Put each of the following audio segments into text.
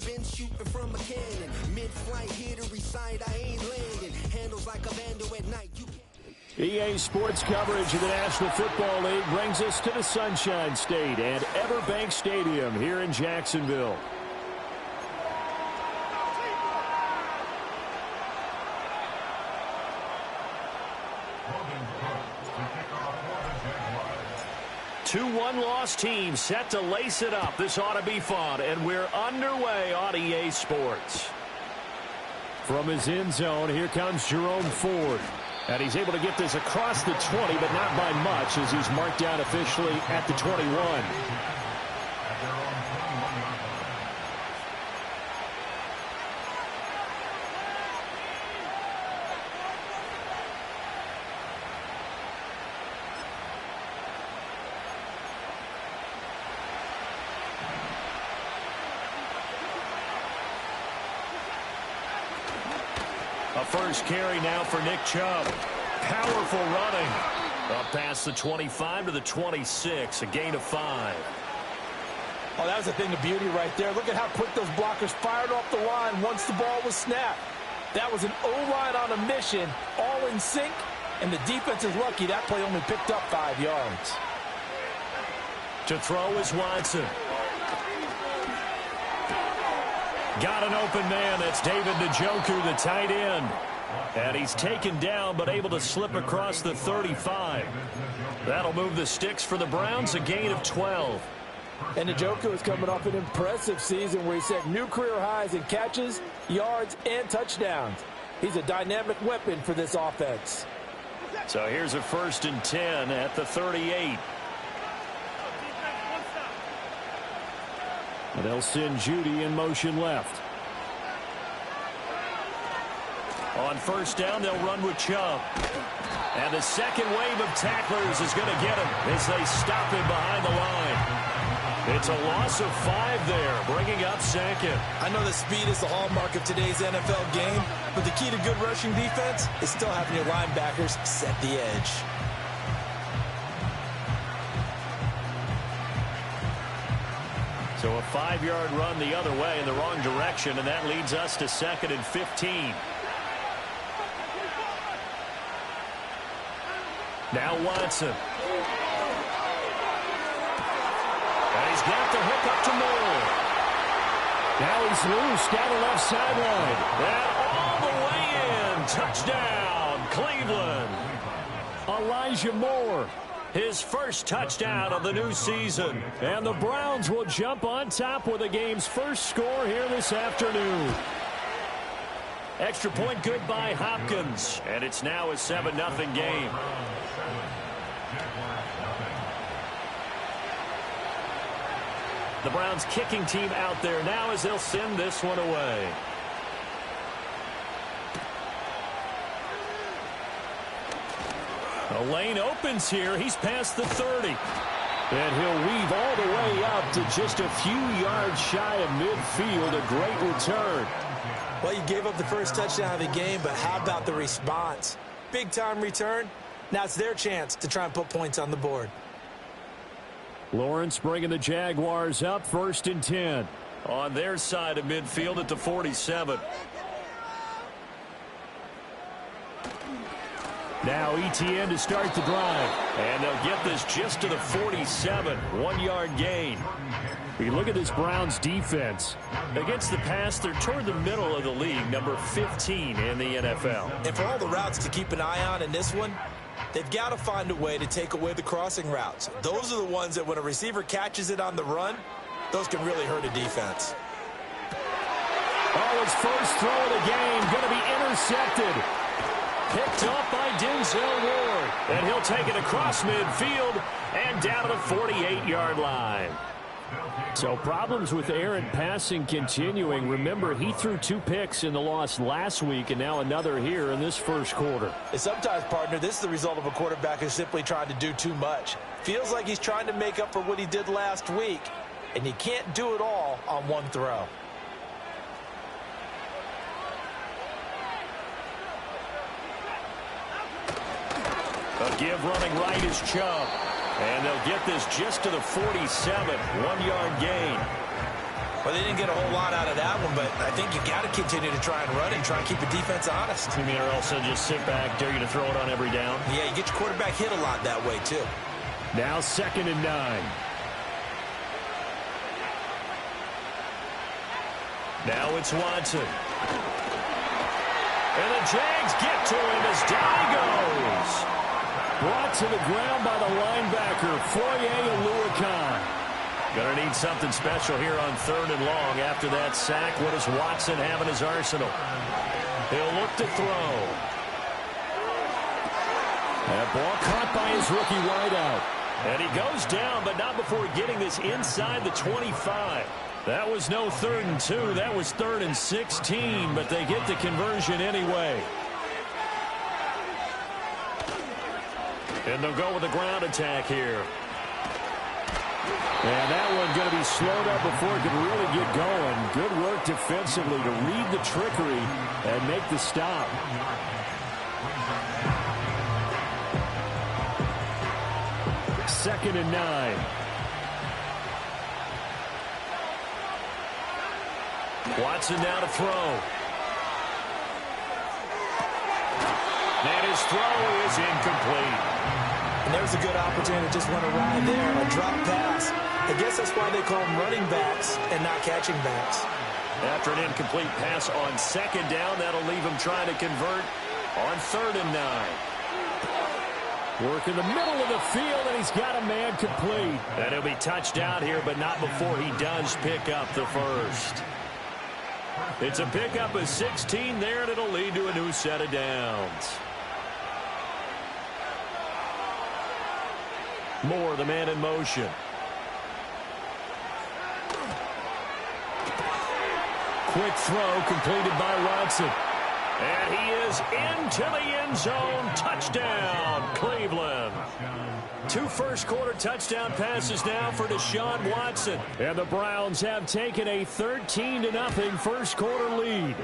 been shooting from a cannon. Mid-flight here to recite, I ain't landing. Handles like a vandal at night. EA Sports coverage of the National Football League brings us to the Sunshine State and Everbank Stadium here in Jacksonville. Two one-loss teams set to lace it up. This ought to be fun, and we're underway on EA Sports. From his end zone, here comes Jerome Ford. And he's able to get this across the 20, but not by much, as he's marked down officially at the 21. A first carry now for Nick Chubb. Powerful running. Up past the 25 to the 26, a gain of 5. Oh, that was a thing of beauty right there. Look at how quick those blockers fired off the line once the ball was snapped. That was an O-line on a mission, all in sync, and the defense is lucky that play only picked up 5 yards. To throw is Watson. Got an open man. That's David Njoku, the tight end. And he's taken down, but able to slip across the 35. That'll move the sticks for the Browns, a gain of 12. And Njoku is coming off an impressive season where he set new career highs in catches, yards, and touchdowns. He's a dynamic weapon for this offense. So here's a 1st and 10 at the 38. And they'll send Judy in motion left. On 1st down, they'll run with Chubb. And the second wave of tacklers is going to get him as they stop him behind the line. It's a loss of 5 there, bringing up 2nd. I know that speed is the hallmark of today's NFL game, but the key to good rushing defense is still having your linebackers set the edge. So a 5-yard run the other way in the wrong direction, and that leads us to 2nd and 15. Now Watson. And he's got the hook up to Moore. Now he's loose down the left sideline. And all the way in. Touchdown, Cleveland. Elijah Moore. His first touchdown of the new season. And the Browns will jump on top with the game's first score here this afternoon. Extra point good by Hopkins. And it's now a 7-0 game. The Browns kicking team out there now as they'll send this one away. The lane opens here. He's past the 30. And he'll weave all the way up to just a few yards shy of midfield. A great return. Well, you gave up the first touchdown of the game, but how about the response? Big-time return. Now it's their chance to try and put points on the board. Lawrence bringing the Jaguars up, 1st and 10. On their side of midfield at the 47. Now ETN to start the drive. And they'll get this just to the 47. 1-yard gain. We look at this Browns defense. Against the pass, they're toward the middle of the league, number 15 in the NFL. And for all the routes to keep an eye on in this one, they've got to find a way to take away the crossing routes. Those are the ones that when a receiver catches it on the run, those can really hurt a defense. Oh, his first throw of the game going to be intercepted. Picked up by Denzel Ward. And he'll take it across midfield and down to the 48-yard line. So problems with Aaron passing continuing. Remember, he threw 2 picks in the loss last week and now another here in this first quarter. And sometimes, partner, this is the result of a quarterback who's simply trying to do too much. Feels like he's trying to make up for what he did last week, and you can't do it all on one throw. A give running right is Chubb. And they'll get this just to the 47. 1-yard gain. Well, they didn't get a whole lot out of that one, but I think you got to continue to try and run and try and keep the defense honest. You mean, or also just sit back, dare you to throw it on every down? Yeah, you get your quarterback hit a lot that way, too. Now 2nd and 9. Now it's Watson. And the Jags get to him as down he goes. Brought to the ground by the linebacker, Foye Oluokun. Going to need something special here on 3rd and long. After that sack, what does Watson have in his arsenal? He'll look to throw. That ball caught by his rookie wideout. And he goes down, but not before getting this inside the 25. That was no 3rd and 2. That was 3rd and 16, but they get the conversion anyway. And they'll go with a ground attack here. And that one going to be slowed up before it could really get going. Good work defensively to read the trickery and make the stop. Second and 9. Watson now to throw. And his throw is incomplete. And there's a good opportunity to just want to ride there, a drop pass. I guess that's why they call them running backs and not catching backs. After an incomplete pass on 2nd down, that'll leave him trying to convert on 3rd and 9. Work in the middle of the field, and he's got a man complete. And he'll be touched out here, but not before he does pick up the first. It's a pickup of 16 there, and it'll lead to a new set of downs. Moore, the man in motion. Quick throw completed by Watson. And he is into the end zone. Touchdown, Cleveland. 2 first-quarter touchdown passes now for Deshaun Watson. And the Browns have taken a 13-0 first-quarter lead.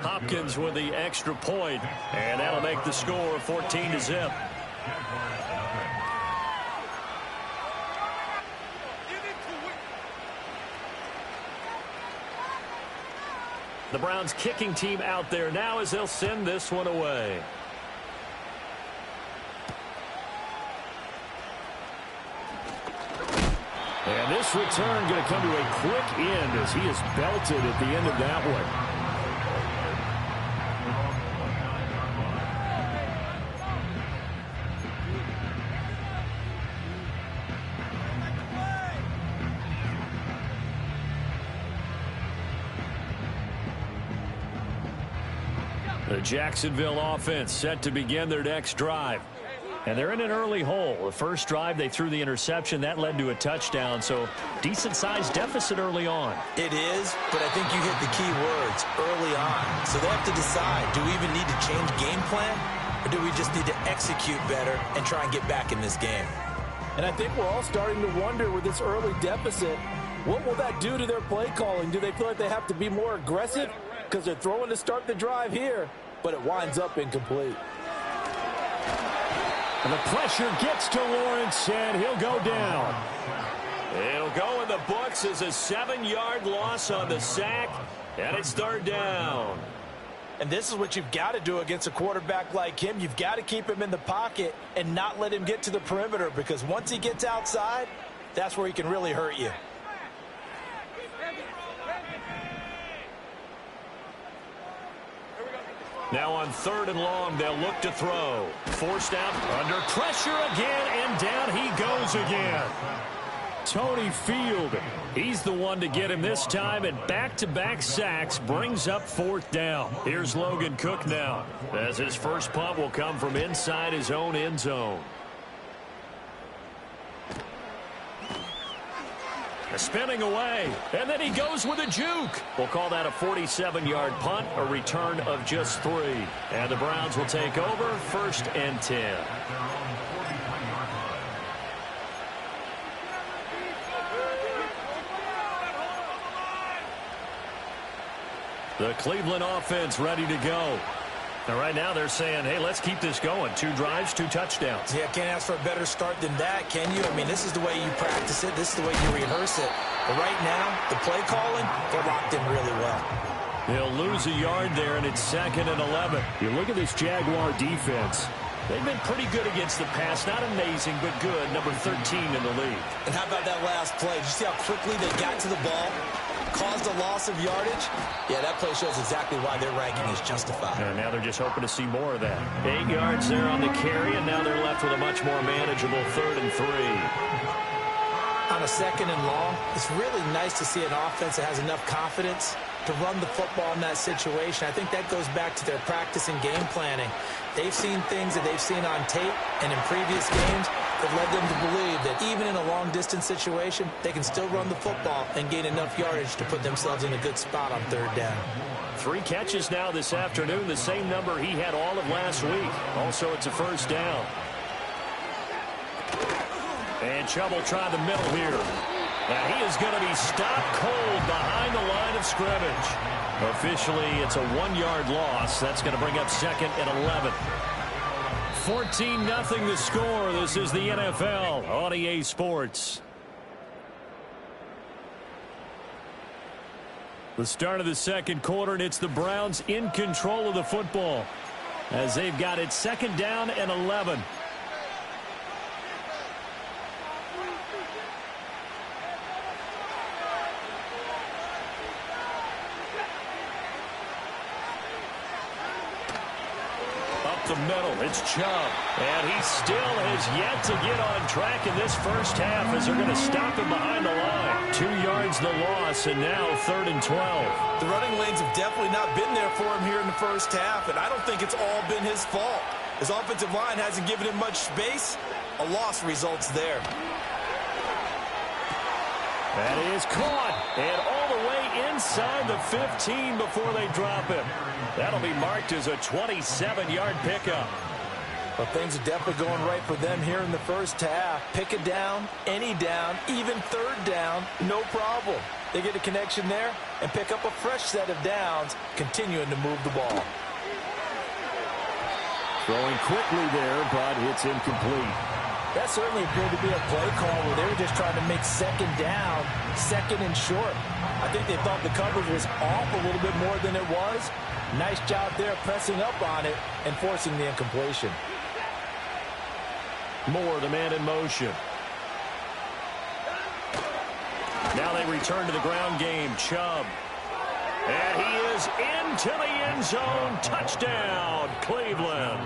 Hopkins with the extra point, and that'll make the score 14-0. The Browns kicking team out there now as they'll send this one away. And this return going to come to a quick end as he is belted at the end of that one. The Jacksonville offense set to begin their next drive. And they're in an early hole. The first drive, they threw the interception. That led to a touchdown, so decent-sized deficit early on. It is, but I think you hit the key words, early on. So they have to decide, do we even need to change game plan, or do we just need to execute better and try and get back in this game? And I think we're all starting to wonder with this early deficit, what will that do to their play calling? Do they feel like they have to be more aggressive because they're throwing to start the drive here, but it winds up incomplete? And the pressure gets to Lawrence, and he'll go down. He'll go in the books as a 7-yard loss on the sack, and it's 3rd down. And this is what you've got to do against a quarterback like him. You've got to keep him in the pocket and not let him get to the perimeter, because once he gets outside, that's where he can really hurt you. Now on 3rd and long, they'll look to throw. Forced out, under pressure again, and down he goes again. Tony Field, he's the one to get him this time, and back-to-back sacks brings up 4th down. Here's Logan Cook now, as his first punt will come from inside his own end zone. Spinning away, and then he goes with a juke. We'll call that a 47-yard punt, a return of just 3. And the Browns will take over 1st and 10. The Cleveland offense ready to go. And right now they're saying, hey, let's keep this going. 2 drives, 2 touchdowns. Yeah, can't ask for a better start than that, can you? I mean, this is the way you practice it. This is the way you rehearse it. But right now, the play calling, they're locked in really well. They'll lose a yard there, and it's 2nd and 11. You look at this Jaguar defense. They've been pretty good against the pass. Not amazing, but good. Number 13 in the league. And how about that last play? Did you see how quickly they got to the ball? Caused a loss of yardage? Yeah, that play shows exactly why their ranking is justified. And now they're just hoping to see more of that. 8 yards there on the carry, and now they're left with a much more manageable 3rd and 3. On a 2nd and long, it's really nice to see an offense that has enough confidence to run the football in that situation. I think that goes back to their practice and game planning. They've seen things that they've seen on tape and in previous games that led them to believe that even in a long-distance situation, they can still run the football and gain enough yardage to put themselves in a good spot on 3rd down. 3 catches now this afternoon, the same number he had all of last week. Also, it's a 1st down. And Chubb will try the middle here. Now he is going to be stopped cold behind the line of scrimmage. Officially, it's a 1-yard loss. That's going to bring up 2nd and 11. 14-0 the score. This is the NFL on EA Sports. The start of the 2nd quarter, and it's the Browns in control of the football as they've got it 2nd down and 11. The middle, it's Chubb, and he still has yet to get on track in this first half as they're going to stop him behind the line. 2 yards the loss, and now 3rd and 12. The running lanes have definitely not been there for him here in the first half, and I don't think it's all been his fault. His offensive line hasn't given him much space. A loss results there. That is caught, and all the way inside the 15 before they drop him. That'll be marked as a 27-yard pickup. Well, things are definitely going right for them here in the first half. Pick a down, any down, even 3rd down, no problem. They get a connection there and pick up a fresh set of downs, continuing to move the ball. Throwing quickly there, but it's incomplete. That certainly appeared to be a play call where they were just trying to make 2nd down, 2nd and short. I think they thought the coverage was off a little bit more than it was. Nice job there pressing up on it and forcing the incompletion. Moore, the man in motion. Now they return to the ground game. Chubb. And he is into the end zone. Touchdown, Cleveland.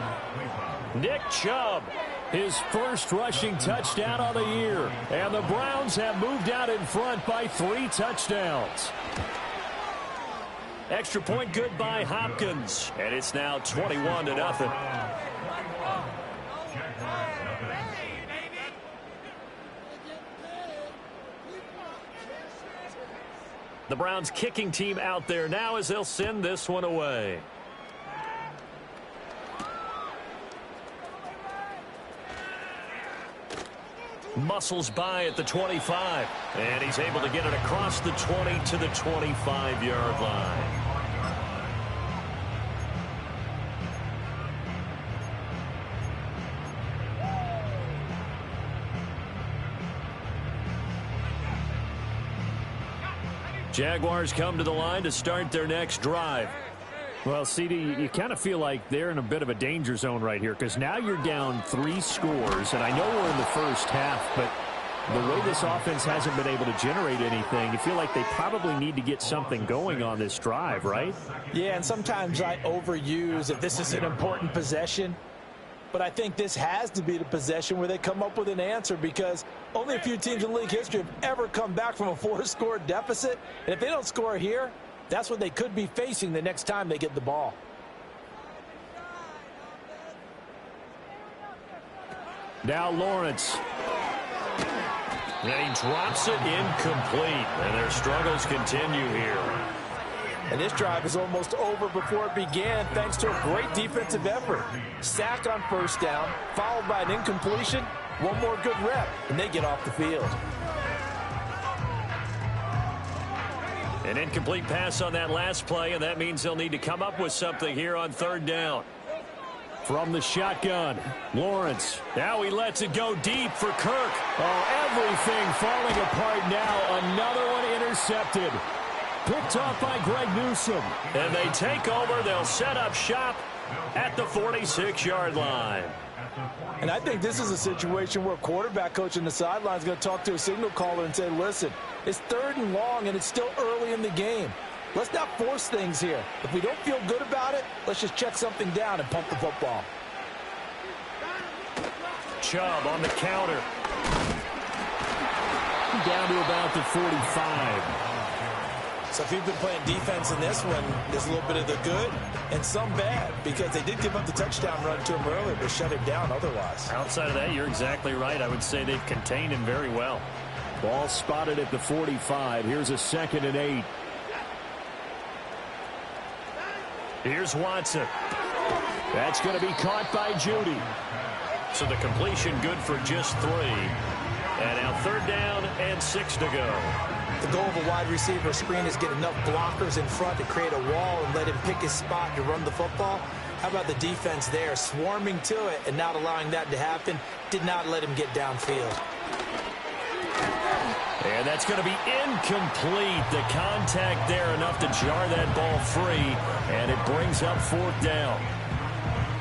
Nick Chubb, his first rushing touchdown of the year. And the Browns have moved out in front by 3 touchdowns. Extra point good by Hopkins. And it's now 21-0. The Browns kicking team out there now as they'll send this one away. Muscles by at the 25. And he's able to get it across the 20 to the 25-yard line. Jaguars come to the line to start their next drive. Well, CD, you kind of feel like they're in a bit of a danger zone right here because now you're down 3 scores, and I know we're in the first half, but the way this offense hasn't been able to generate anything, you feel like they probably need to get something going on this drive, right? Yeah, and sometimes I overuse that this is an important possession. But I think this has to be the possession where they come up with an answer because only a few teams in league history have ever come back from a 4-score deficit. And if they don't score here, that's what they could be facing the next time they get the ball. Now Lawrence. And he drops it incomplete. And their struggles continue here. And this drive is almost over before it began thanks to a great defensive effort. Sack on first down, followed by an incompletion. One more good rep, and they get off the field. An incomplete pass on that last play, and that means they'll need to come up with something here on third down. From the shotgun, Lawrence. Now he lets it go deep for Kirk. Oh, everything falling apart now. Another one intercepted. Picked off by Greg Newsome. And they take over. They'll set up shop at the 46-yard line. And I think this is a situation where quarterback coach on the sideline is going to talk to a signal caller and say, listen, it's 3rd and long, and it's still early in the game. Let's not force things here. If we don't feel good about it, let's just check something down and pump the football. Chubb on the counter. Down to about the 45. So if you've been playing defense in this one, there's a little bit of the good and some bad, because they did give up the touchdown run to him earlier, but shut him down otherwise. Outside of that, you're exactly right. I would say they've contained him very well. Ball spotted at the 45. Here's a 2nd and 8. Here's Watson. That's going to be caught by Judy. So the completion good for just 3. And now 3rd down and 6 to go. The goal of a wide receiver screen is get enough blockers in front to create a wall and let him pick his spot to run the football. How about the defense there, swarming to it and not allowing that to happen? Did not let him get downfield. And that's going to be incomplete. The contact there enough to jar that ball free, and it brings up 4th down.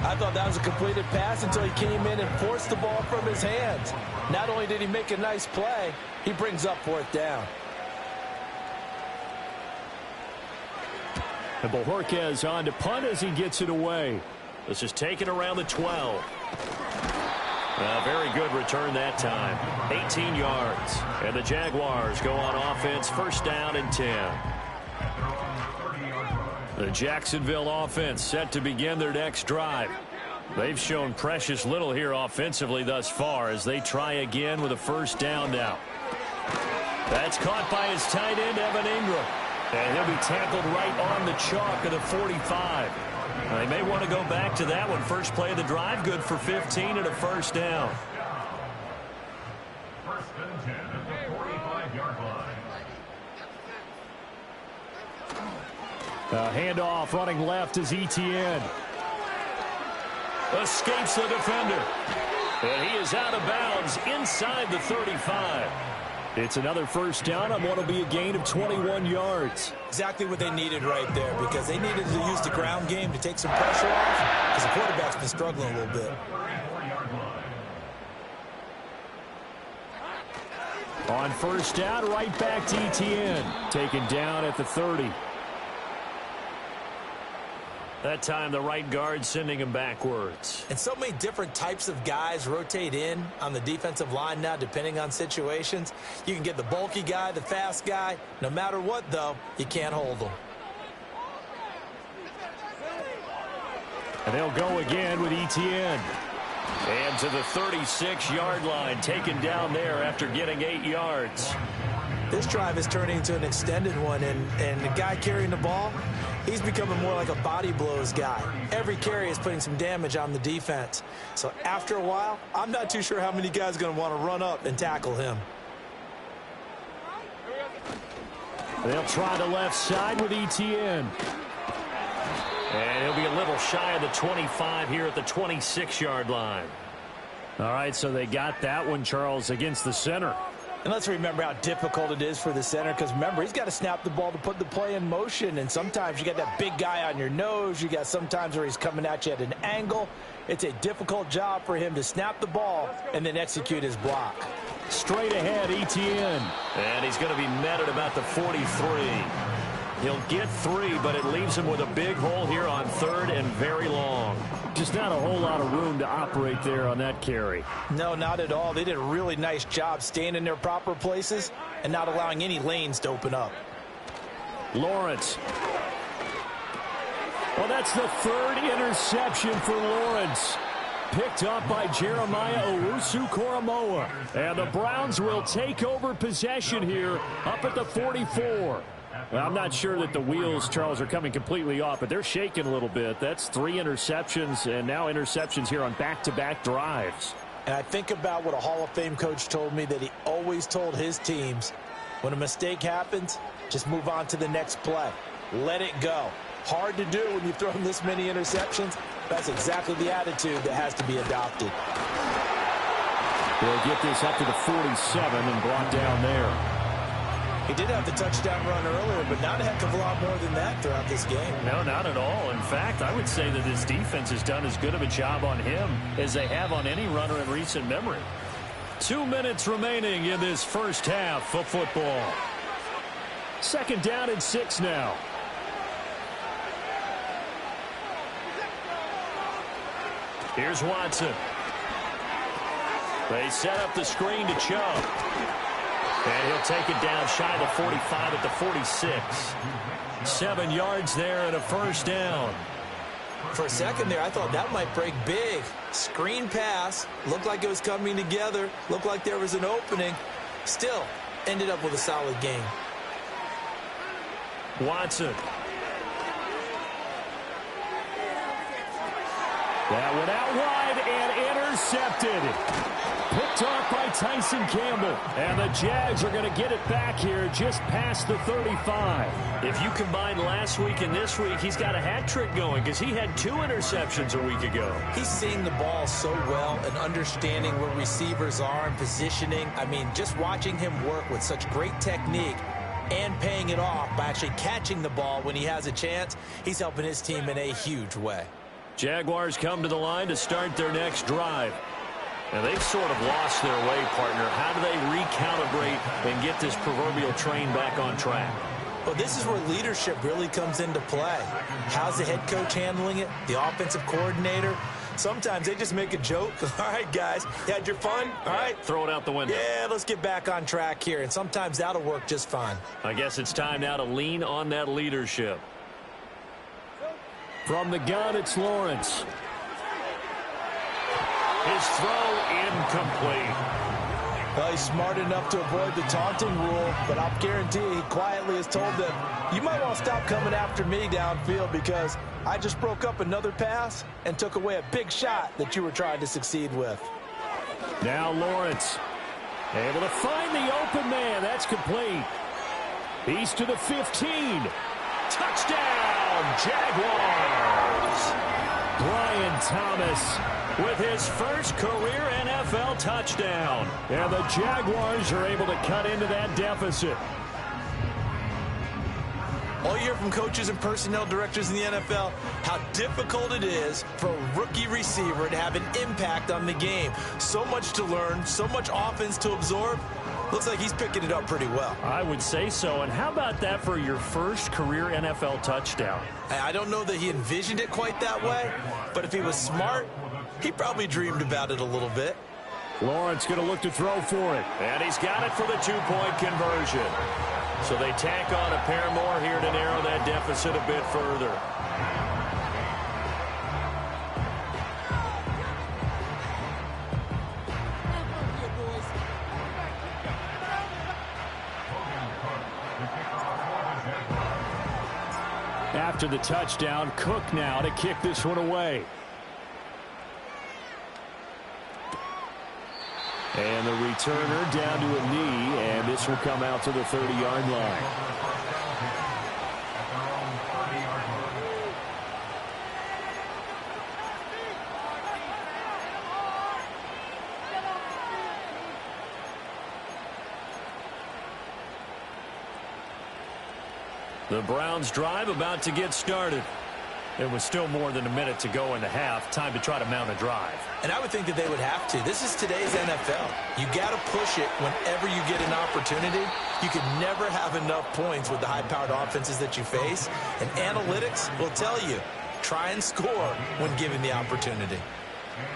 I thought that was a completed pass until he came in and forced the ball from his hands. Not only did he make a nice play, he brings up 4th down. And Bojorquez on to punt as he gets it away. This is taken around the 12. A very good return that time. 18 yards. And the Jaguars go on offense, 1st down and 10. The Jacksonville offense set to begin their next drive. They've shown precious little here offensively thus far as they try again with a 1st down now. That's caught by his tight end, Evan Ingram. And he'll be tackled right on the chalk of the 45. They may want to go back to that one. First play of the drive, good for 15 and a 1st down. 1st and 10 at the 45-yard line. Handoff running left is Etienne. Escapes the defender. And he is out of bounds inside the 35. It's another 1st down on what will be a gain of 21 yards. Exactly what they needed right there, because they needed to use the ground game to take some pressure off, because the quarterback's been struggling a little bit. On 1st down, right back to Etienne. Taken down at the 30. That time the right guard sending him backwards. And so many different types of guys rotate in on the defensive line now, depending on situations. You can get the bulky guy, the fast guy. No matter what, though, you can't hold them. And they'll go again with Etienne. And to the 36-yard line, taken down there after getting 8 yards. This drive is turning into an extended one, and the guy carrying the ball, he's becoming more like a body blows guy. Every carry is putting some damage on the defense. So after a while, I'm not too sure how many guys are going to want to run up and tackle him. They'll try the left side with Etienne. And he'll be a little shy of the 25 here at the 26-yard line. All right, so they got that one, Charles, against the center. And let's remember how difficult it is for the center, because remember, he's got to snap the ball to put the play in motion, and sometimes you got that big guy on your nose. You got sometimes where he's coming at you at an angle. It's a difficult job for him to snap the ball and then execute his block. Straight ahead, Etienne. And he's going to be met at about the 43. He'll get 3, but it leaves him with a big hole here on 3rd and very long. Just not a whole lot of room to operate there on that carry. No, not at all. They did a really nice job staying in their proper places and not allowing any lanes to open up. Lawrence. Well, that's the 3rd interception for Lawrence. Picked up by Jeremiah Owusu-Koramoah. And the Browns will take over possession here up at the 44. Well, I'm not sure that the wheels, Charles, are coming completely off, but they're shaking a little bit. That's 3 interceptions, and now interceptions here on back-to-back drives. And I think about what a Hall of Fame coach told me, that he always told his teams, when a mistake happens, Just move on to the next play. Let it go. Hard to do when you've thrown this many interceptions. That's exactly the attitude that has to be adopted. They'll get this up to the 47 and brought down there. He did have the touchdown run earlier, but not a heck of a lot more than that throughout this game. No, not at all. In fact, I would say that this defense has done as good of a job on him as they have on any runner in recent memory. 2 minutes remaining in this first half of football. Second down and 6 now. Here's Watson. They set up the screen to Chubb. And he'll take it down shy of the 45 at the 46. 7 yards there and a first down. For a second there, I thought that might break big. Screen pass. Looked like it was coming together. Looked like there was an opening. Still, ended up with a solid game. Watson. That went out wide and intercepted. Picked off by Tyson Campbell. And the Jags are going to get it back here just past the 35. If you combine last week and this week, he's got a hat trick going because he had 2 interceptions a week ago. He's seeing the ball so well and understanding where receivers are and positioning. I mean, just watching him work with such great technique and paying it off by actually catching the ball when he has a chance, he's helping his team in a huge way. Jaguars come to the line to start their next drive. And they've sort of lost their way, partner. How do they recalibrate and get this proverbial train back on track? Well, this is where leadership really comes into play. How's the head coach handling it? The offensive coordinator? Sometimes they just make a joke. All right, guys, you had your fun? All right. Throw it out the window. Yeah, let's get back on track here. And sometimes that'll work just fine. I guess it's time now to lean on that leadership. From the gun, it's Lawrence. His throw incomplete. Well, he's smart enough to avoid the taunting rule, but I'll guarantee he quietly has told them, you might want to stop coming after me downfield because I just broke up another pass and took away a big shot that you were trying to succeed with. Now Lawrence able to find the open man. That's complete. He's to the 15. Touchdown, Jaguars. Brian Thomas with his first career NFL touchdown. And the Jaguars are able to cut into that deficit. All you hear from coaches and personnel directors in the NFL, how difficult it is for a rookie receiver to have an impact on the game. So much to learn, so much offense to absorb. Looks like he's picking it up pretty well. I would say so. And how about that for your first career NFL touchdown? I don't know that he envisioned it quite that way, but if he was smart, he probably dreamed about it a little bit. Lawrence going to look to throw for it. And he's got it for the 2-point conversion. So they tack on a pair more here to narrow that deficit a bit further. After the touchdown, Cook now to kick this one away. And the returner down to a knee, and this will come out to the 30-yard line. The Browns drive about to get started. It was still more than a minute to go in the half. Time to try to mount a drive. And I would think that they would have to. This is today's NFL. You got to push it whenever you get an opportunity. You can never have enough points with the high-powered offenses that you face. And analytics will tell you, try and score when given the opportunity.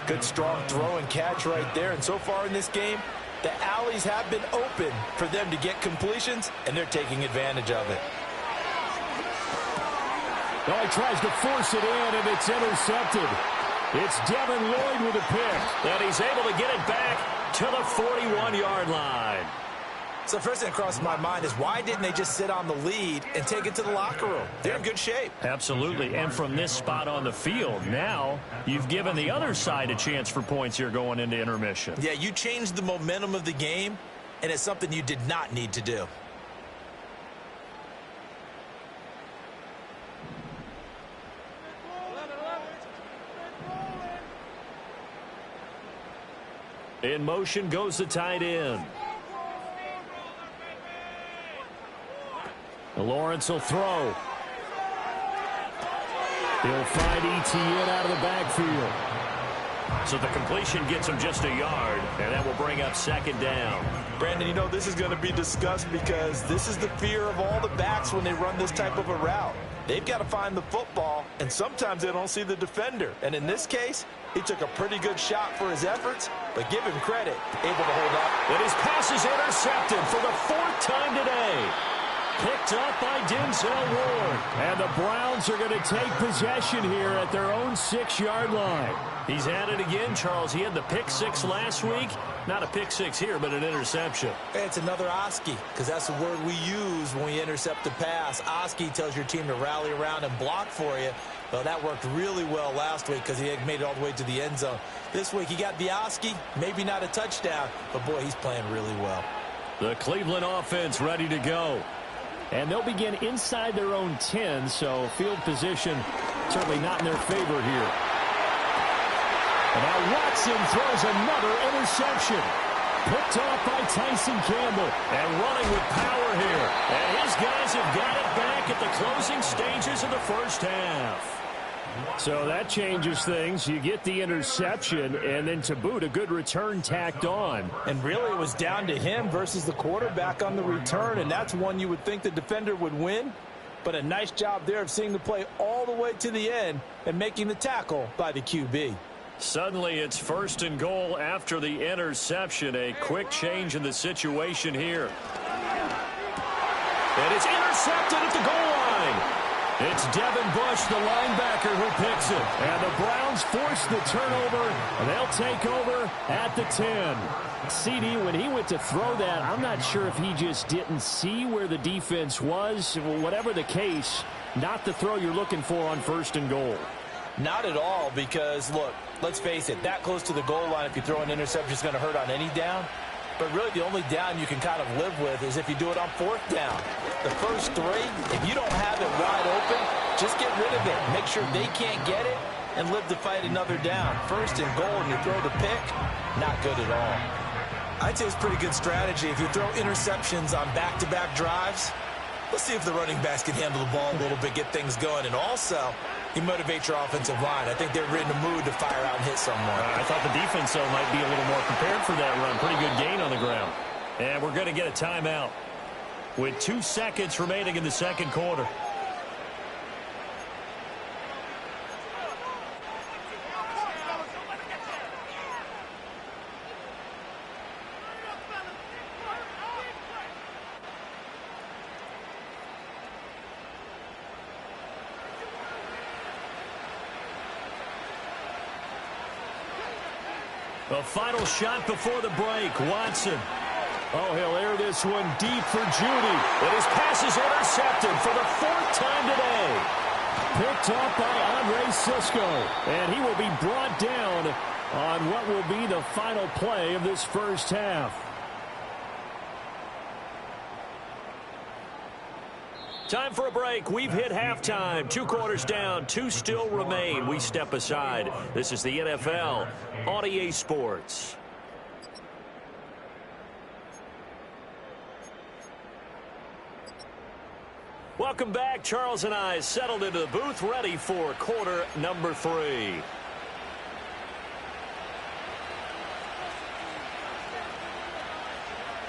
Good strong throw and catch right there. And so far in this game, the alleys have been open for them to get completions, and they're taking advantage of it. Well, he tries to force it in, and it's intercepted. It's Devin Lloyd with a pick. And he's able to get it back to the 41-yard line. So first thing that crossed my mind is why didn't they just sit on the lead and take it to the locker room? They're in good shape. Absolutely. And from this spot on the field, now you've given the other side a chance for points here going into intermission. Yeah, you changed the momentum of the game, and it's something you did not need to do. In motion goes the tight end. Lawrence will throw. He'll find Etienne out of the backfield. So the completion gets him just a yard, and that will bring up second down. Brandon, you know this is going to be discussed because this is the fear of all the backs when they run this type of a route. They've got to find the football, and sometimes they don't see the defender. And in this case, he took a pretty good shot for his efforts, but give him credit, able to hold up. And his pass is intercepted for the fourth time today. Picked up by Denzel Ward. And the Browns are going to take possession here at their own 6-yard line. He's at it again, Charles. He had the pick six last week. Not a pick six here, but an interception. It's another Oski, because that's the word we use when we intercept a pass. Oski tells your team to rally around and block for you. Well, that worked really well last week because he had made it all the way to the end zone. This week he got the Oski, maybe not a touchdown, but boy, he's playing really well. The Cleveland offense ready to go. And they'll begin inside their own 10, so field position certainly not in their favor here. And now Watson throws another interception. Picked off by Tyson Campbell. And running with power here. And his guys have got it back at the closing stages of the first half. So that changes things. You get the interception, and then to boot, a good return tacked on. And really, it was down to him versus the quarterback on the return, and that's one you would think the defender would win. But a nice job there of seeing the play all the way to the end and making the tackle by the QB. Suddenly, it's first and goal after the interception. A quick change in the situation here. And it's intercepted at the goal line. It's Devin Bush, the linebacker, who picks it. And the Browns force the turnover, and they'll take over at the 10. CD, when he went to throw that, I'm not sure if he just didn't see where the defense was. Whatever the case, not the throw you're looking for on first and goal. Not at all, because, look, let's face it, that close to the goal line, if you throw an interception, is going to hurt on any down. But really, the only down you can kind of live with is if you do it on fourth down. The first three, if you don't have it wide open, just get rid of it. Make sure they can't get it and live to fight another down. First and goal, and you throw the pick, not good at all. I'd say it's pretty good strategy. If you throw interceptions on back-to-back drives, let's see if the running backs can handle the ball a little bit, get things going. And also, you motivate your offensive line. I think they're in the mood to fire out and hit someone. I thought the defense, though, might be a little more prepared for that run. Pretty good gain on the ground. And we're going to get a timeout with 2 seconds remaining in the second quarter. The final shot before the break. Watson. Oh, he'll air this one deep for Judy. And his pass is intercepted for the 4th time today. Picked up by Andre Cisco. And he will be brought down on what will be the final play of this first half. Time for a break. We've hit halftime. 2 quarters down. 2 still remain. We step aside. This is the NFL on EA Sports. Welcome back. Charles and I settled into the booth, ready for quarter number 3.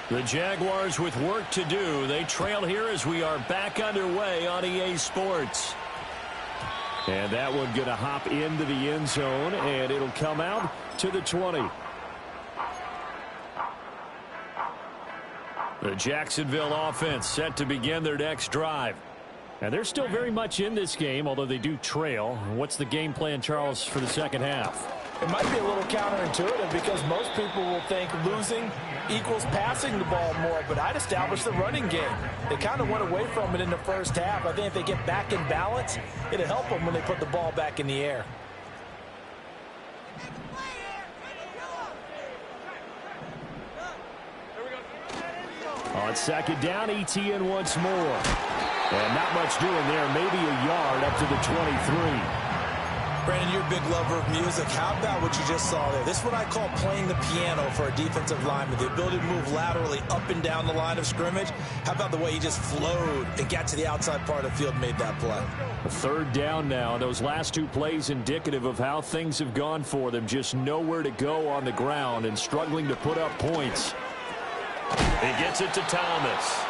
The Jaguars with work to do. They trail here as we are back underway on EA Sports. And that one going to hop into the end zone, and it'll come out to the 20. The Jacksonville offense set to begin their next drive. And they're still very much in this game, although they do trail. What's the game plan, Charles, for the second half? It might be a little counterintuitive because most people will think losing equals passing the ball more, but I'd establish the running game. They kind of went away from it in the first half. I think if they get back in balance, it'll help them when they put the ball back in the air. On second down, Etienne once more. And not much doing there, maybe a yard up to the 23. Brandon, you're a big lover of music. How about what you just saw there? This is what I call playing the piano for a defensive lineman. The ability to move laterally up and down the line of scrimmage. How about the way he just flowed and got to the outside part of the field and made that play? Third down now. Those last two plays indicative of how things have gone for them. Just nowhere to go on the ground and struggling to put up points. He gets it to Thomas.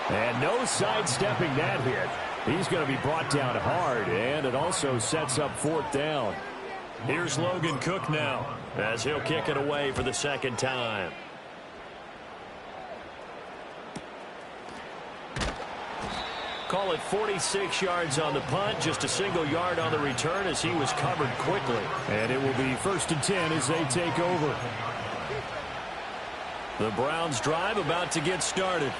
And no sidestepping that hit. He's going to be brought down hard, and it also sets up fourth down. Here's Logan Cook now as he'll kick it away for the second time. Call it 46 yards on the punt, just a single yard on the return as he was covered quickly. And it will be 1st and 10 as they take over. The Browns drive about to get started.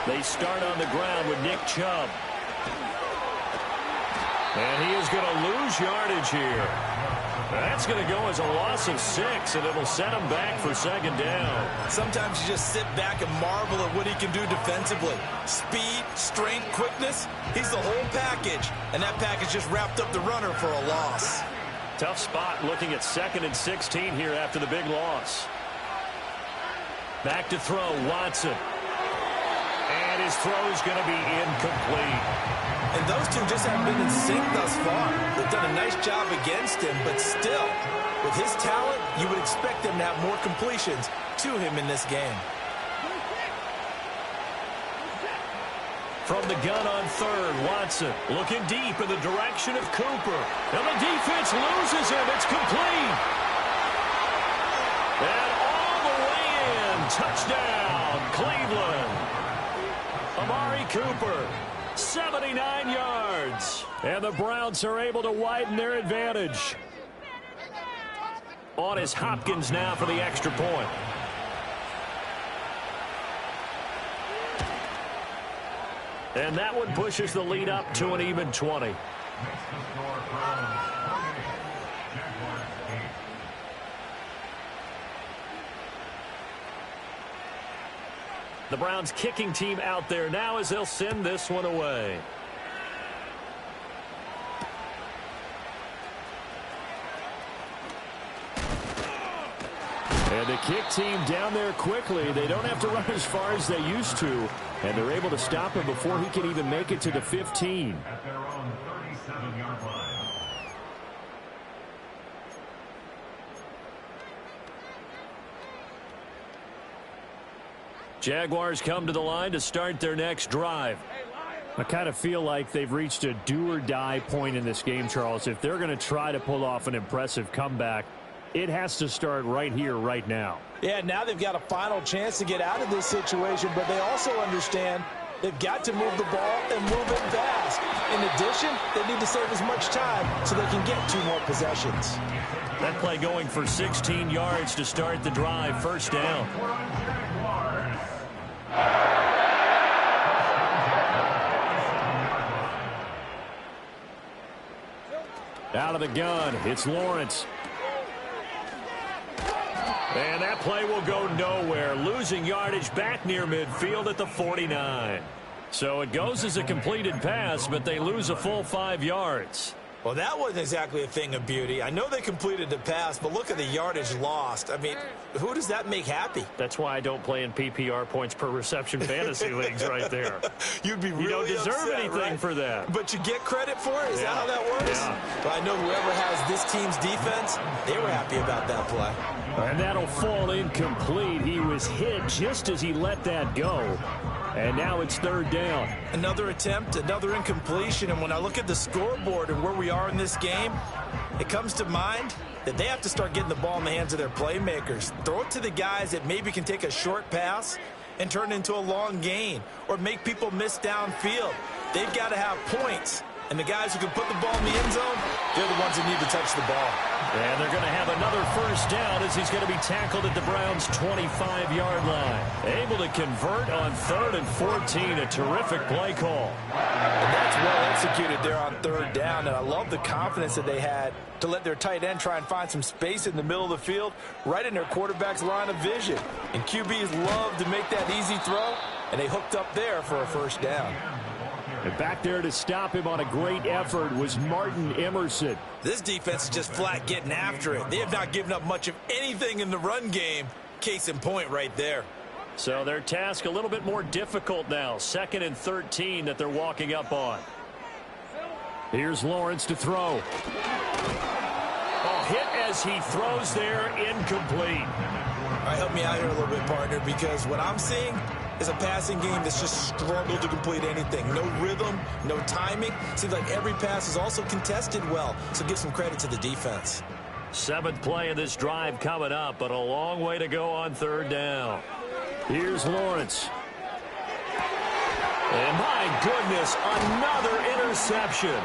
They start on the ground with Nick Chubb. And he is going to lose yardage here. That's going to go as a loss of 6, and it'll set him back for second down. Sometimes you just sit back and marvel at what he can do defensively. Speed, strength, quickness. He's the whole package. And that package just wrapped up the runner for a loss. Tough spot looking at 2nd and 16 here after the big loss. Back to throw, Watson. And his throw is going to be incomplete. And those two just haven't been in sync thus far. They've done a nice job against him, but still, with his talent, you would expect them to have more completions to him in this game. From the gun on third, Watson looking deep in the direction of Cooper. And the defense loses him. It's complete. And all the way in. Touchdown, Cleveland. Amari Cooper, 79 yards. And the Browns are able to widen their advantage. On is Hopkins now for the extra point. And that one pushes the lead up to an even 20. The Browns kicking team out there now as they'll send this one away. And the kick team down there quickly. They don't have to run as far as they used to. And they're able to stop him before he can even make it to the 15. At their own 37-yard line. Jaguars come to the line to start their next drive. I kind of feel like they've reached a do-or-die point in this game, Charles. If they're going to try to pull off an impressive comeback, it has to start right here, right now. Yeah, now they've got a final chance to get out of this situation, but they also understand they've got to move the ball and move it fast. In addition, they need to save as much time so they can get 2 more possessions. That play going for 16 yards to start the drive. First down. Out of the gun, it's Lawrence. And that play will go nowhere. Losing yardage back near midfield at the 49. So it goes as a completed pass, but they lose a full 5 yards. Well, that wasn't exactly a thing of beauty. I know they completed the pass, but look at the yardage lost. I mean, who does that make happy? That's why I don't play in PPR points per reception fantasy leagues right there. You'd be really You don't deserve upset, anything right? for that. But you get credit for it? Is that how that works? Yeah. But I know whoever has this team's defense, they were happy about that play. And that'll fall incomplete. He was hit just as he let that go. And now it's third down. Another attempt, another incompletion. And when I look at the scoreboard and where we are in this game, it comes to mind that they have to start getting the ball in the hands of their playmakers. Throw it to the guys that maybe can take a short pass and turn it into a long gain or make people miss downfield. They've got to have points. And the guys who can put the ball in the end zone, they're the ones that need to touch the ball. And they're going to have another first down as he's going to be tackled at the Browns' 25-yard line. Able to convert on 3rd and 14. A terrific play call. And that's well executed there on third down. And I love the confidence that they had to let their tight end try and find some space in the middle of the field, right in their quarterback's line of vision. And QBs love to make that easy throw, and they hooked up there for a first down. And back there to stop him on a great effort was Martin Emerson. This defense is just flat getting after it. They have not given up much of anything in the run game. Case in point right there. So their task a little bit more difficult now. 2nd and 13 that they're walking up on. Here's Lawrence to throw. Oh, hit as he throws there, incomplete. All right, help me out here a little bit, partner, because what I'm seeing is a passing game that's just struggled to complete anything. No rhythm, no timing. Seems like every pass is also contested well, so give some credit to the defense. 7th play of this drive coming up, but a long way to go on 3rd down. Here's Lawrence. And my goodness, another interception.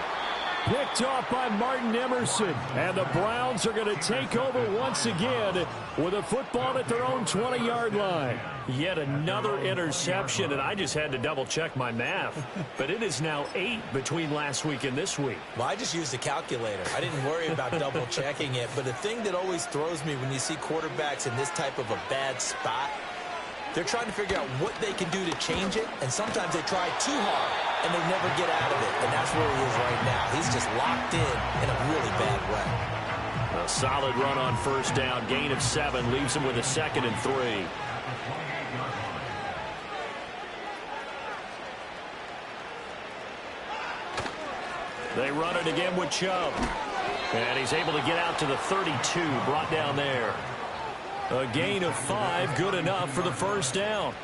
Picked off by Martin Emerson. And the Browns are going to take over once again with a football at their own 20-yard line. Yet another interception, and I just had to double-check my math. But it is now 8 between last week and this week. Well, I just used a calculator. I didn't worry about double-checking it. But the thing that always throws me when you see quarterbacks in this type of a bad spot, they're trying to figure out what they can do to change it, and sometimes they try too hard, and they never get out of it, and that's where he is right now. He's just locked in a really bad way. A solid run on 1st down, gain of 7, leaves him with a 2nd and 3. They run it again with Chubb, and he's able to get out to the 32, brought down there. A gain of 5, good enough for the 1st down.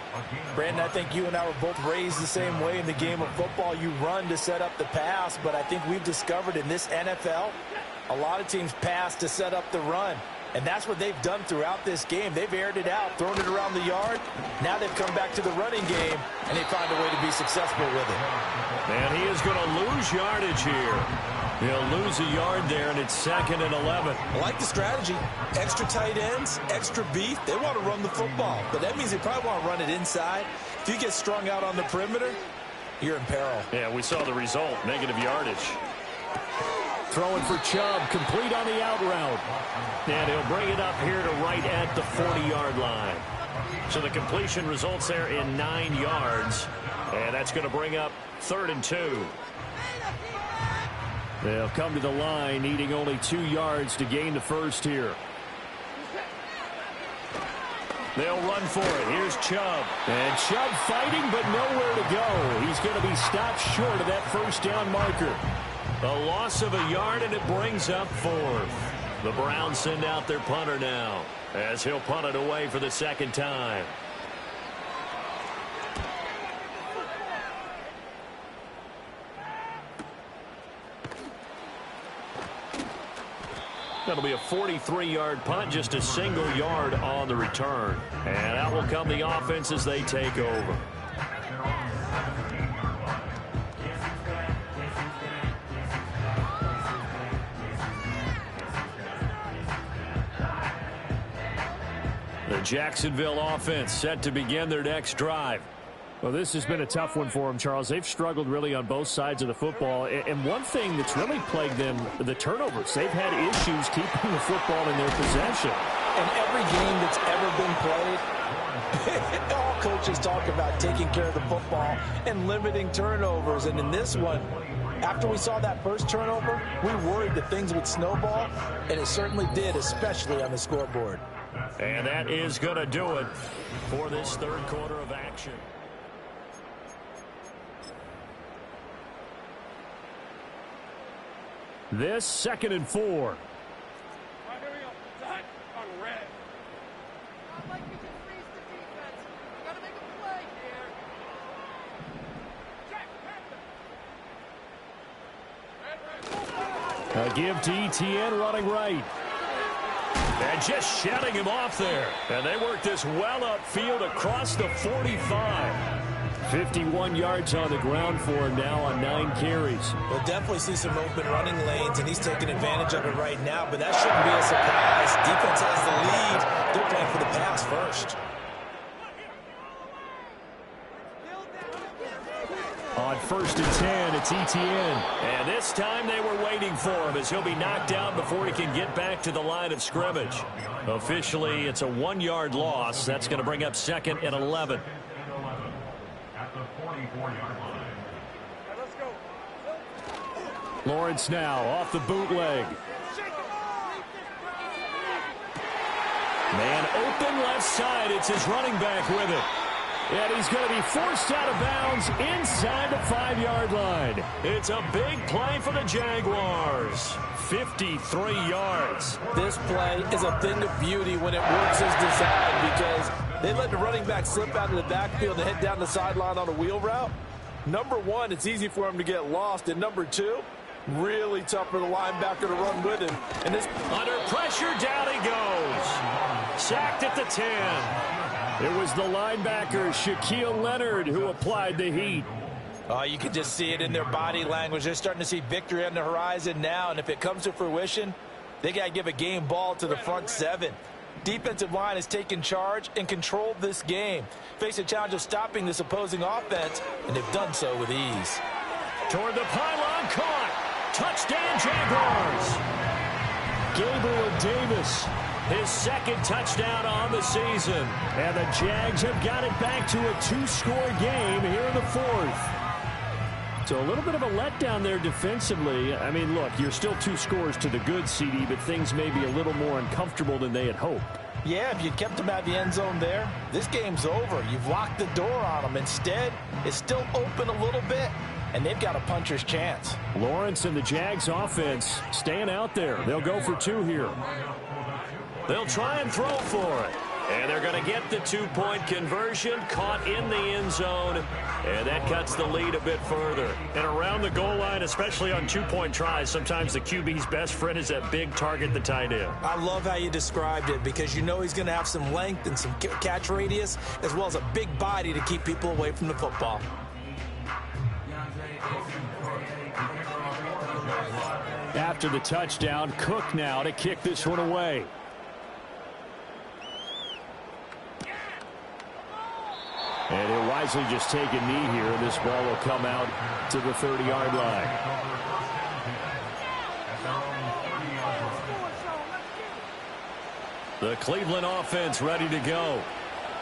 Brandon, I think you and I were both raised the same way in the game of football. You run to set up the pass, but I think we've discovered in this NFL, a lot of teams pass to set up the run. And that's what they've done throughout this game. They've aired it out, thrown it around the yard. Now they've come back to the running game, and they find a way to be successful with it. And he is going to lose yardage here. He'll lose a yard there, and it's 2nd and 11. I like the strategy. Extra tight ends, extra beef. They want to run the football, but that means they probably want to run it inside. If you get strung out on the perimeter, you're in peril. Yeah, we saw the result, negative yardage. Throwing for Chubb, complete on the out route. And he'll bring it up here to right at the 40-yard line. So the completion results there in 9 yards. And that's going to bring up 3rd and 2. They'll come to the line, needing only 2 yards to gain the 1st here. They'll run for it. Here's Chubb. And Chubb fighting, but nowhere to go. He's going to be stopped short of that 1st down marker. A loss of a yard, and it brings up 4th. The Browns send out their punter now, as he'll punt it away for the 2nd time. That'll be a 43-yard punt, just a single yard on the return. And out will come the offense as they take over. The Jacksonville offense set to begin their next drive. Well, this has been a tough one for them, Charles. They've struggled really on both sides of the football. And one thing that's really plagued them, the turnovers. They've had issues keeping the football in their possession. In every game that's ever been played, all coaches talk about taking care of the football and limiting turnovers. And in this one, after we saw that first turnover, we worried that things would snowball, and it certainly did, especially on the scoreboard. And that is going to do it for this 3rd quarter of action. This 2nd and 4. A give to Etienne running right. And just shutting him off there. And they work this well upfield across the 45. 51 yards on the ground for him now on 9 carries. We'll definitely see some open running lanes, and he's taking advantage of it right now, but that shouldn't be a surprise. Defense has the lead. They're playing for the pass first. On 1st and 10, it's Etienne. And this time they were waiting for him as he'll be knocked down before he can get back to the line of scrimmage. Officially, it's a 1-yard loss. That's going to bring up 2nd and 11. At the 44-yard line. Lawrence now off the bootleg. Man open left side. It's his running back with it. And he's going to be forced out of bounds inside the 5-yard line. It's a big play for the Jaguars. 53 yards. This play is a thing of beauty when it works as designed because they let the running back slip out of the backfield and head down the sideline on a wheel route. Number one, it's easy for him to get lost. And number two, really tough for the linebacker to run with him. And this under pressure, down he goes. Sacked at the 10. It was the linebacker, Shaquille Leonard, who applied the heat. You can just see it in their body language. They're starting to see victory on the horizon now, and if it comes to fruition, they got to give a game ball to the front seven. Defensive line has taken charge and controlled this game. Face a challenge of stopping this opposing offense, and they've done so with ease. Toward the pylon, caught. Touchdown, Jaguars. Gabriel Davis, his second touchdown on the season. And the Jags have got it back to a 2-score game here in the 4th. So a little bit of a letdown there defensively. I mean, look, you're still 2 scores to the good, CD, but things may be a little more uncomfortable than they had hoped. Yeah, if you kept them out of the end zone there, this game's over. You've locked the door on them. Instead, it's still open a little bit, and they've got a puncher's chance. Lawrence and the Jags offense staying out there. They'll go for 2 here. They'll try and throw for it. And they're going to get the 2-point conversion, caught in the end zone, and that cuts the lead a bit further. And around the goal line, especially on 2-point tries, sometimes the QB's best friend is that big target, the tight end. I love how you described it because you know he's going to have some length and some catch radius as well as a big body to keep people away from the football. After the touchdown, Cook now to kick this one away. And he'll wisely just take a knee here, and this ball will come out to the 30-yard line. The Cleveland offense ready to go.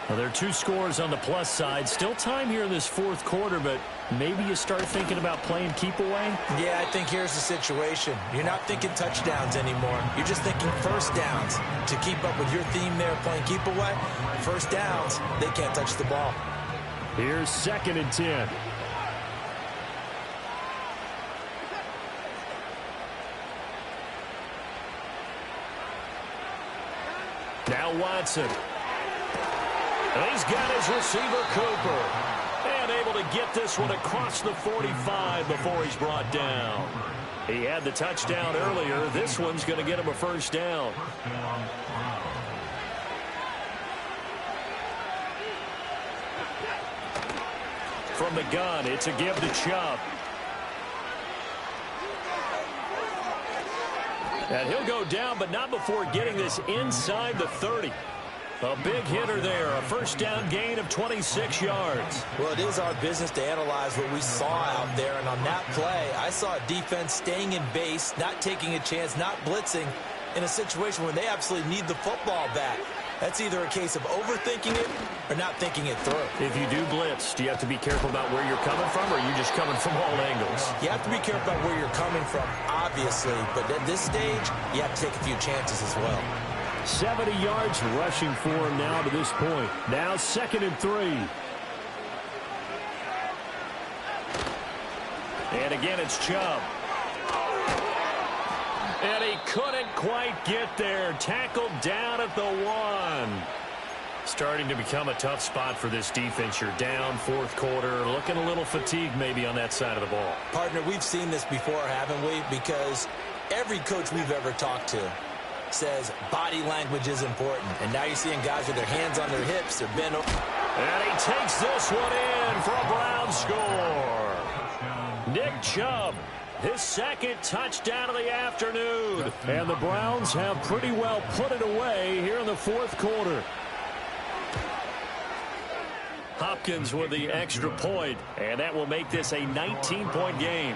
Well, there are 2 scores on the plus side. Still time here in this 4th quarter, but maybe you start thinking about playing keep away? Yeah, I think here's the situation. You're not thinking touchdowns anymore. You're just thinking first downs. To keep up with your theme there, playing keep away, first downs, they can't touch the ball. Here's 2nd and 10. Now Watson. And he's got his receiver, Cooper. And able to get this one across the 45 before he's brought down. He had the touchdown earlier. This one's going to get him a first down. From the gun, it's a give to Chubb. And he'll go down, but not before getting this inside the 30. A big hitter there, a first down gain of 26 yards. Well, it is our business to analyze what we saw out there, and on that play, I saw a defense staying in base, not taking a chance, not blitzing, in a situation where they absolutely need the football back. That's either a case of overthinking it or not thinking it through. If you do blitz, do you have to be careful about where you're coming from, or are you just coming from all angles? You have to be careful about where you're coming from, obviously, but at this stage, you have to take a few chances as well. 70 yards rushing for him now to this point. Now 2nd and 3. And again, it's Chubb. And he couldn't quite get there. Tackled down at the 1. Starting to become a tough spot for this defense. You're down 4th quarter. Looking a little fatigued maybe on that side of the ball. Partner, we've seen this before, haven't we? Because every coach we've ever talked to says body language is important. And now you're seeing guys with their hands on their hips. They're bent over. And he takes this one in for a Brown score. Nick Chubb, his 2nd touchdown of the afternoon. And the Browns have pretty well put it away here in the 4th quarter. Hopkins with the extra point, and that will make this a 19-point game.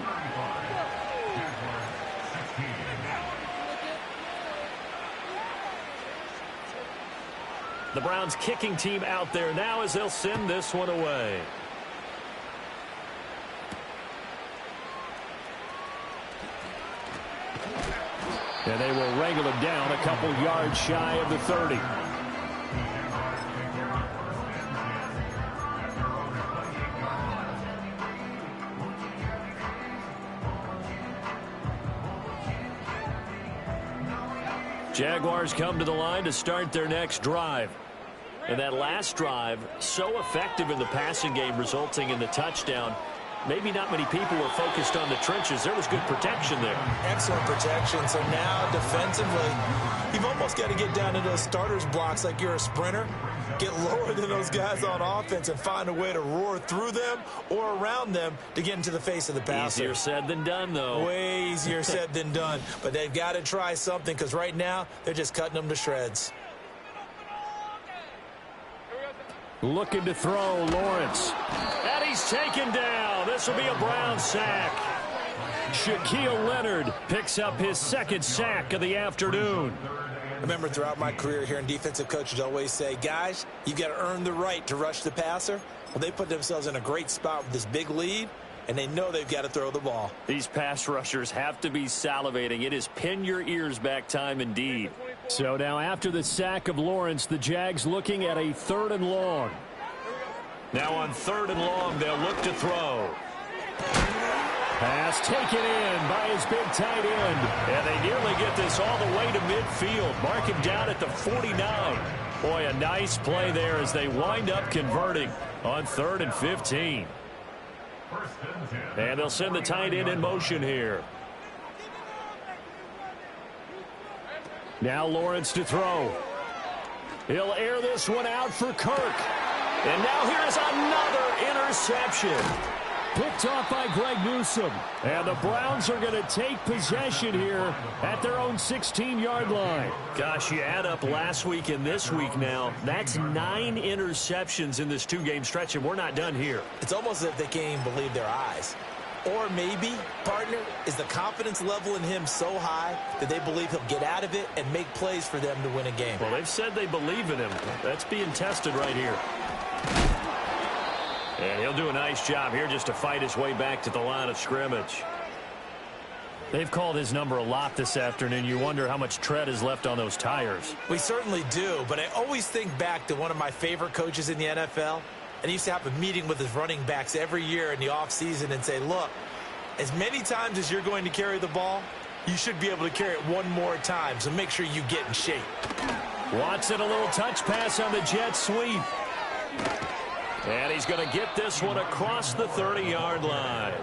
The Browns kicking team out there now as they'll send this one away. And they will wrangle him down a couple yards shy of the 30. Jaguars come to the line to start their next drive. And that last drive, so effective in the passing game, resulting in the touchdown. Maybe not many people were focused on the trenches. There was good protection there. Excellent protection. So now defensively, you've almost got to get down to those starters blocks like you're a sprinter. Get lower than those guys on offense and find a way to roar through them or around them to get into the face of the passer. Easier said than done, though. Way easier said than done. But they've got to try something because right now they're just cutting them to shreds. Looking to throw, Lawrence. And he's taken down. This will be a Brown sack. Shaquille Leonard picks up his second sack of the afternoon. Remember, throughout my career here in defensive coaches always say, guys, you've got to earn the right to rush the passer. Well, they put themselves in a great spot with this big lead, and they know they've got to throw the ball. These pass rushers have to be salivating. It is pin your ears back time indeed. So now after the sack of Lawrence, the Jags looking at a 3rd and long. Now on 3rd and long, they'll look to throw. Pass taken in by his big tight end. And they nearly get this all the way to midfield. Mark him down at the 49. Boy, a nice play there as they wind up converting on 3rd and 15. And they'll send the tight end in motion here. Now Lawrence to throw. He'll air this one out for Kirk. And now here's another interception. Picked off by Greg Newsome. And the Browns are going to take possession here at their own 16-yard line. Gosh, you add up last week and this week now. That's 9 interceptions in this 2-game stretch, and we're not done here. It's almost as if they can't even believe their eyes. Or maybe, partner, is the confidence level in him so high that they believe he'll get out of it and make plays for them to win a game. Well, they've said they believe in him. That's being tested right here. And he'll do a nice job here just to fight his way back to the line of scrimmage. They've called his number a lot this afternoon. You wonder how much tread is left on those tires. We certainly do, but I always think back to one of my favorite coaches in the NFL. And he used to have a meeting with his running backs every year in the offseason and say, look, as many times as you're going to carry the ball, you should be able to carry it one more time, so make sure you get in shape. Watson, a little touch pass on the jet sweep. And he's going to get this one across the 30-yard line.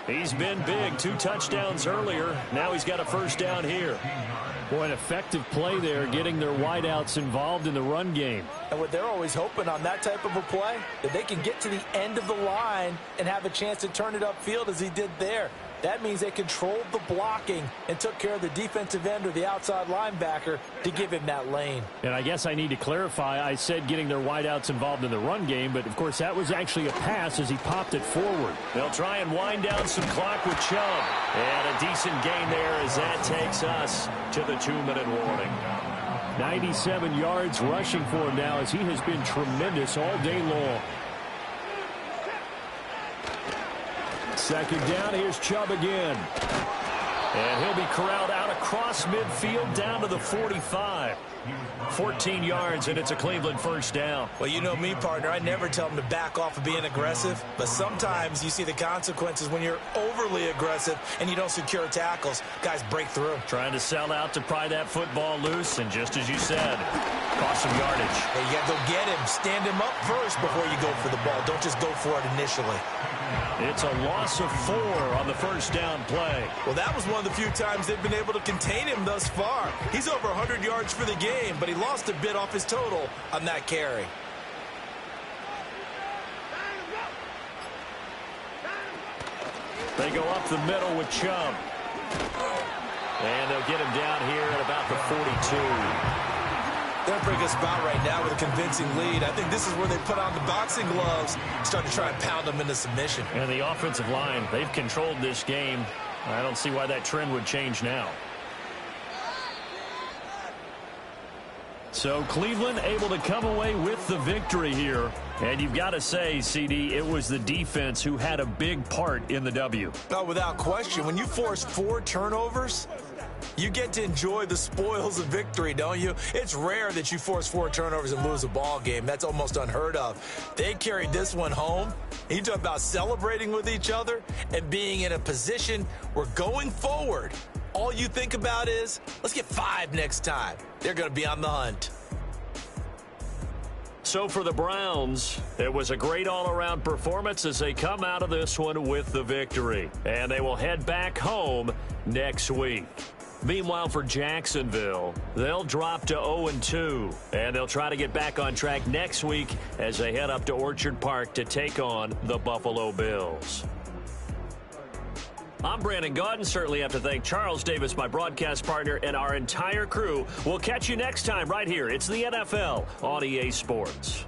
He's been big, 2 touchdowns earlier. Now he's got a first down here. Boy, an effective play there, getting their wideouts involved in the run game. And what they're always hoping on that type of a play, that they can get to the end of the line and have a chance to turn it upfield as he did there. That means they controlled the blocking and took care of the defensive end or the outside linebacker to give him that lane. And I guess I need to clarify, I said getting their wideouts involved in the run game, but of course that was actually a pass as he popped it forward. They'll try and wind down some clock with Chubb. And a decent gain there as that takes us to the 2-minute warning. 97 yards rushing for him now as he has been tremendous all day long. Second down, here's Chubb again. And he'll be corralled out across midfield down to the 45. 14 yards, and it's a Cleveland first down. Well, you know me, partner. I never tell them to back off of being aggressive, but sometimes you see the consequences when you're overly aggressive and you don't secure tackles. Guys break through. Trying to sell out to pry that football loose, and just as you said, cost some yardage. Hey, you got to go get him. Stand him up first before you go for the ball. Don't just go for it initially. It's a loss of 4 on the first down play. Well, that was one of the few times they've been able to contain him thus far. He's over 100 yards for the game, but he lost a bit off his total on that carry. They go up the middle with Chubb. And they'll get him down here at about the 42. They're in a pretty good spot right now with a convincing lead. I think this is where they put on the boxing gloves, start to try and pound them into submission. And the offensive line, they've controlled this game. I don't see why that trend would change now. So Cleveland able to come away with the victory here. And you've got to say, CD, it was the defense who had a big part in the W. No, without question. When you force 4 turnovers, You get to enjoy the spoils of victory, don't you? It's rare that you force 4 turnovers and lose a ball game. That's almost unheard of. They carried this one home. You talk about celebrating with each other and being in a position where going forward, all you think about is, let's get 5 next time. They're going to be on the hunt. So for the Browns, it was a great all-around performance as they come out of this one with the victory. And they will head back home next week. Meanwhile, for Jacksonville, they'll drop to 0-2, and they'll try to get back on track next week as they head up to Orchard Park to take on the Buffalo Bills. I'm Brandon Gaudin. Certainly have to thank Charles Davis, my broadcast partner, and our entire crew. We'll catch you next time right here. It's the NFL on EA Sports.